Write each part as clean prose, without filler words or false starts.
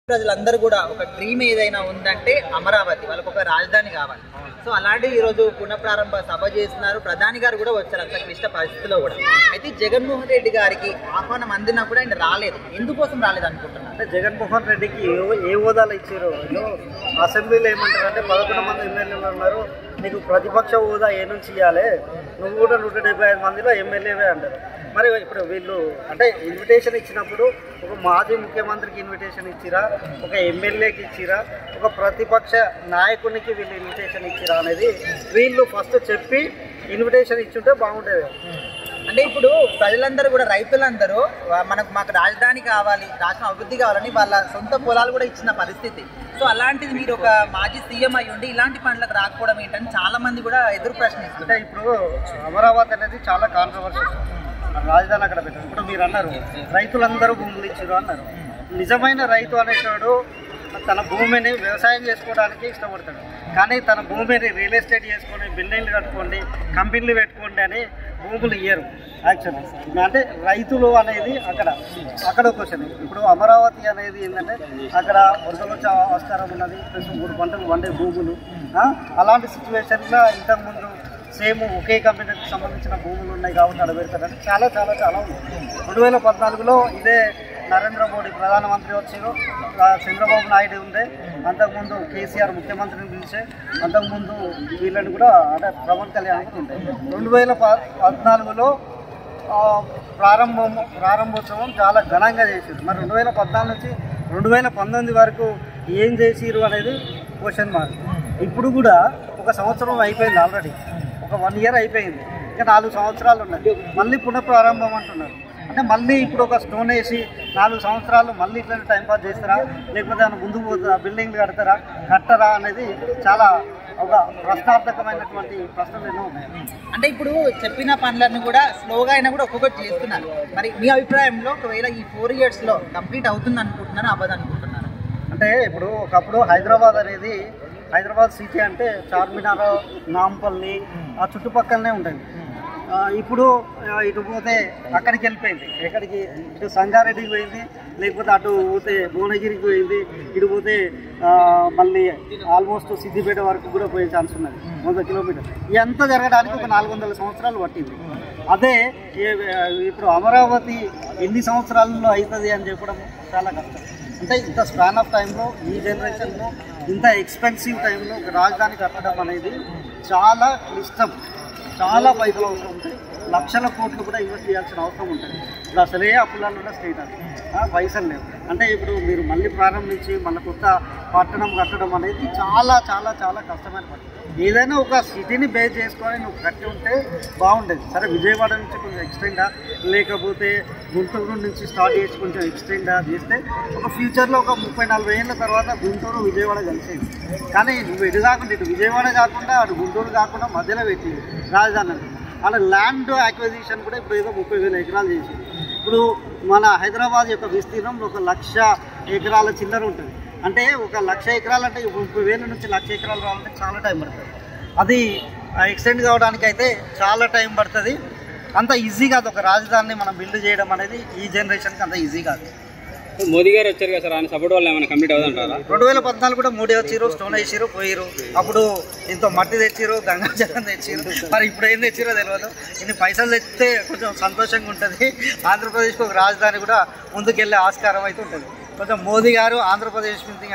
ప్రజలందరూ కూడా ఒక డ్రీమ్ ఏదైనా ఉందంటే అమరావతి, వాళ్ళకు ఒక రాజధాని కావాలి. సో అలాంటి ఈరోజు పునఃప్రారంభ సభ చేస్తున్నారు. ప్రధాని గారు కూడా వచ్చారు అంత క్లిష్ట పరిస్థితిలో కూడా. అయితే జగన్మోహన్ రెడ్డి గారికి ఆహ్వానం అందినా కూడా ఆయన రాలేదు. ఎందుకోసం రాలేదు అనుకుంటున్నారు? అంటే జగన్మోహన్ రెడ్డికి ఏ హోదాలు ఇచ్చారు? అసెంబ్లీలో ఏమంటారు అంటే 11 మంది ఎమ్మెల్యేలు ఉన్నారు, నీకు ప్రతిపక్ష హోదా ఏ నుంచి ఇవ్వాలి, నువ్వు కూడా 175 మందిలో ఎమ్మెల్యేవే అంటారు. మరి ఇప్పుడు వీళ్ళు అంటే ఇన్విటేషన్ ఇచ్చినప్పుడు ఒక మాజీ ముఖ్యమంత్రికి ఇన్విటేషన్ ఇచ్చిరా, ఒక ఎమ్మెల్యేకి ఇచ్చిరా, ఒక ప్రతిపక్ష నాయకునికి వీళ్ళు ఇన్విటేషన్ ఇచ్చిరా అనేది వీళ్ళు ఫస్ట్ చెప్పి ఇన్విటేషన్ ఇచ్చుంటే బాగుండేది. అంటే ఇప్పుడు ప్రజలందరూ కూడా, రైతులందరూ మాకు రాజధాని కావాలి, రాష్ట్రం అభివృద్ధి కావాలని వాళ్ళ సొంత పొలాలు కూడా ఇచ్చిన పరిస్థితి. సో అలాంటిది మీరు ఒక మాజీ సీఎం అయ్యి ఉండి ఇలాంటి పనులకు రాకపోవడం ఏంటని చాలా మంది కూడా ఎదురు ప్రశ్నిస్తారు. అంటే ఇప్పుడు అమరావతి అనేది చాలా కాంట్రవర్షియల్, రాజధాని అక్కడ పెట్టారు. ఇప్పుడు మీరు అన్నారు రైతులందరూ భూములు ఇచ్చారు అన్నారు. నిజమైన రైతు అనేటాడు తన భూమిని వ్యవసాయం చేసుకోవడానికి ఇష్టపడతాడు, కానీ తన భూమిని రియల్ ఎస్టేట్ చేసుకొని బిల్డింగ్లు కట్టుకోండి, కంపెనీలు పెట్టుకోండి అని భూములు ఇయ్యరు. యాక్చువల్లీ అంటే రైతులు అనేది అక్కడ క్వశ్చన్. ఇప్పుడు అమరావతి అనేది ఏంటంటే అక్కడ వరదలు వచ్చే ఆస్కారం ఉన్నది, ప్లస్ 3 పంటలు వండే భూములు. అలాంటి సిచ్యువేషన్లో ఇంతకుముందు సేమ్ ఒకే కంపెనీకి సంబంధించిన భూములు ఉన్నాయి కాబట్టి అడబెడతారని చాలా చాలా చాలా ఉంది. 2014లో ఇదే నరేంద్ర మోడీ ప్రధానమంత్రి వచ్చారు, చంద్రబాబు నాయుడు ఉండే, అంతకుముందు కేసీఆర్ ముఖ్యమంత్రిని పిలిచే, అంతకుముందు వీళ్ళని కూడా అంటే పవన్ కళ్యాణ్ ఉండే. 2014లో ప్రారంభోత్సవం చాలా ఘనంగా చేసారు. మరి 2014 నుంచి 2019 వరకు ఏం చేసిరు అనేది క్వశ్చన్ మార్క్. ఇప్పుడు కూడా 1 సంవత్సరం అయిపోయింది, ఆల్రెడీ ఒక 1 ఇయర్ అయిపోయింది, ఇంకా 4 సంవత్సరాలు ఉన్నాయి. మళ్ళీ పునఃప్రారంభం అంటున్నారు. అంటే మళ్ళీ ఇప్పుడు ఒక స్టోన్ వేసి 4 సంవత్సరాలు మళ్ళీ ఇట్లనే టైంపాస్ చేస్తారా, లేకపోతే ఆయన ముందుకు పోతారా, బిల్డింగ్లు కట్టరా అనేది చాలా ఒక ప్రశ్నార్థకమైనటువంటి ప్రశ్నలు ఎన్నో ఉన్నాయి. అంటే ఇప్పుడు చెప్పిన పనులన్నీ కూడా స్లోగా అయినా కూడా ఒక్కొక్కటి చేస్తున్నారు. మరి మీ అభిప్రాయంలో ఒకవేళ ఈ 4 ఇయర్స్లో కంప్లీట్ అవుతుంది అనుకుంటున్నారా, అవ్వదు అనుకుంటున్నారా? అంటే ఇప్పుడు ఒకప్పుడు హైదరాబాద్ సిటీ అంటే చార్మినార్, నాంపల్లి ఆ చుట్టుపక్కలనే ఉంటుంది. ఇప్పుడు ఇటు పోతే అక్కడికి వెళ్ళిపోయింది, ఎక్కడికి ఇటు సంగారెడ్డికి పోయింది, లేకపోతే అటు పోతే భువనగిరికి పోయింది, ఇటు పోతే మళ్ళీ ఆల్మోస్ట్ సిద్దిపేట వరకు కూడా పోయే ఛాన్స్ ఉన్నది, 100 కిలోమీటర్లు. ఇదంతా జరగడానికి ఒక 400 సంవత్సరాలు పట్టింది. అదే ఇప్పుడు అమరావతి ఎన్ని సంవత్సరాలలో అవుతుంది అని చెప్పడం చాలా కష్టం. అంటే ఇంత స్పాన్ ఆఫ్ టైంలో, ఈ జనరేషన్లో, ఇంత ఎక్స్పెన్సివ్ టైంలో ఒక రాజధాని కట్టడం అనేది చాలా క్లిష్టం. చాలా పైసలు అవసరం ఉంటాయి, లక్షల కోట్లు కూడా ఇన్వెస్ట్ చేయాల్సిన అవసరం ఉంటుంది. ఇప్పుడు అసలే అప్పులలో ఉన్న స్టేట్ అది, పైసలు లేవు. అంటే ఇప్పుడు మీరు మళ్ళీ ప్రారంభించి మళ్ళీ కొత్త పట్టణం కట్టడం అనేది చాలా చాలా చాలా కష్టమైన పని. ఏదైనా ఒక సిటీని బేస్ చేసుకొని నువ్వు కట్టి ఉంటే బాగుండేది. సరే విజయవాడ నుంచి కొంచెం ఎక్స్టెండా, లేకపోతే గుంటూరు నుంచి స్టార్ట్ చేసి కొంచెం ఎక్స్టెండా చేస్తే ఒక ఫ్యూచర్లో ఒక 30-40 ఏళ్ళ తర్వాత గుంటూరు విజయవాడ కలిసేది. కానీ నువ్వు ఇటు కాకుండా, ఇటు విజయవాడ కాకుండా అటు గుంటూరు కాకుండా మధ్యలో పెట్టింది రాజధాని. అలా ల్యాండ్ అక్విజిషన్ కూడా ఇప్పుడు ఏదో 30,000 ఎకరాలు చేసింది. ఇప్పుడు మన హైదరాబాద్ యొక్క విస్తీర్ణం 1,00,000 ఎకరాల చిల్లర ఉంటుంది. అంటే 1,00,000 ఎకరాలు అంటే 30,000 నుంచి 1,00,000 ఎకరాలు రావాలంటే చాలా టైం పడుతుంది. అది ఎక్స్టెండ్ కావడానికి అయితే చాలా టైం పడుతుంది. అంత ఈజీ కాదు ఒక రాజధానిని మనం బిల్డ్ చేయడం అనేది, ఈ జనరేషన్కి అంత ఈజీ కాదు. మోదీ గారు వచ్చారు కదా సార్, ఆయన సపోర్ట్ వల్ల ఏమైనా కంప్లీట్ అవుతుంటారా? 2014 కూడా మోడీ వచ్చారు, స్టోన్ వేసిరు, పోయిరు. అప్పుడు ఇంత మట్టి తెచ్చిరు, గంగాజలం తెచ్చిరు. మరి ఇప్పుడు ఏం తెచ్చిరో తెలియదు. ఇన్ని పైసలు తెచ్చితే కొంచెం సంతోషంగా ఉంటుంది. ఆంధ్రప్రదేశ్కి ఒక రాజధాని కూడా ముందుకెళ్ళే ఆస్కారం అయితే ఉంటుంది. కొంచెం మోదీ గారు ఆంధ్రప్రదేశ్ నుంచి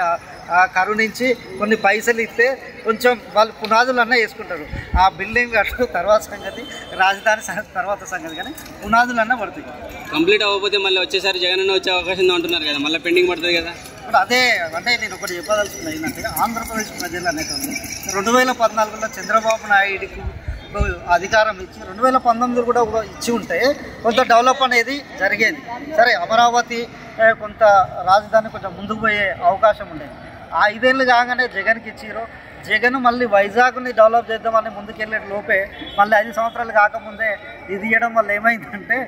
కరుణించి కొన్ని పైసలు ఇస్తే కొంచెం వాళ్ళు పునాదులు అన్నా వేసుకుంటారు. ఆ బిల్డింగ్ కట్టు తర్వాత సంగతి, రాజధాని తర్వాత సంగతి, కానీ పునాదులు అన్నా పడుతుంది. కంప్లీట్ అవ్వకపోతే మళ్ళీ వచ్చేసారి జగన్ అన్న వచ్చే అవకాశం ఉందా అంటున్నారు కదా, మళ్ళీ పెండింగ్ పడుతుంది కదా. ఇప్పుడు అదే అంటే నేను ఒకటి చెప్పదలుచుకున్నా ఏంటంటే, ఆంధ్రప్రదేశ్ ప్రజలు అనేటువంటి 2014లో చంద్రబాబు నాయుడికి అధికారం ఇచ్చి 2019 కూడా ఇచ్చి ఉంటే కొంత డెవలప్ అనేది జరిగేది. సరే అమరావతి కొంత రాజధాని కొంచెం ముందుకు పోయే అవకాశం ఉండేది. ఆ 5 ఏళ్ళు కాగానే జగన్కి ఇచ్చిరు. జగన్ మళ్ళీ వైజాగ్ని డెవలప్ చేద్దామని ముందుకెళ్ళే లోపే మళ్ళీ 5 సంవత్సరాలు కాకముందే ఇది ఇవ్వడం వల్ల ఏమైందంటే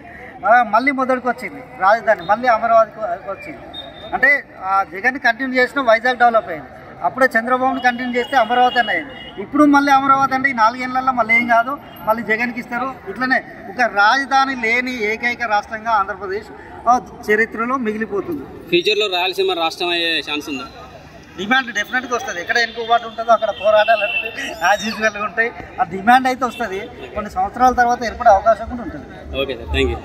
మళ్ళీ మొదటికి వచ్చింది రాజధాని, మళ్ళీ అమరావతికి వచ్చింది. అంటే జగన్ కంటిన్యూ చేసిన వైజాగ్ డెవలప్ అయింది. అప్పుడే చంద్రబాబుని కంటిన్యూ చేస్తే అమరావతి అని అయింది. ఇప్పుడు మళ్ళీ అమరావతి అంటే ఈ 4 ఏళ్లలో మళ్ళీ ఏం కాదు, మళ్ళీ జగన్కి ఇస్తారు. ఇట్లనే ఒక రాజధాని లేని ఏకైక రాష్ట్రంగా ఆంధ్రప్రదేశ్ చరిత్రలో మిగిలిపోతుంది. ఫ్యూచర్లో రాయలసీమ రాష్ట్రం అయ్యే ఛాన్స్ ఉందా? డిమాండ్ డెఫినెట్గా వస్తుంది. ఎక్కడ వెనుకబాటు ఉంటుందో అక్కడ పోరాటాలు అనేవి యాజ్ యూజువల్గా ఉంటాయి. ఆ డిమాండ్ అయితే వస్తుంది. కొన్ని సంవత్సరాల తర్వాత ఏర్పడే అవకాశం కూడా ఉంటుంది. Okay sir, thank you.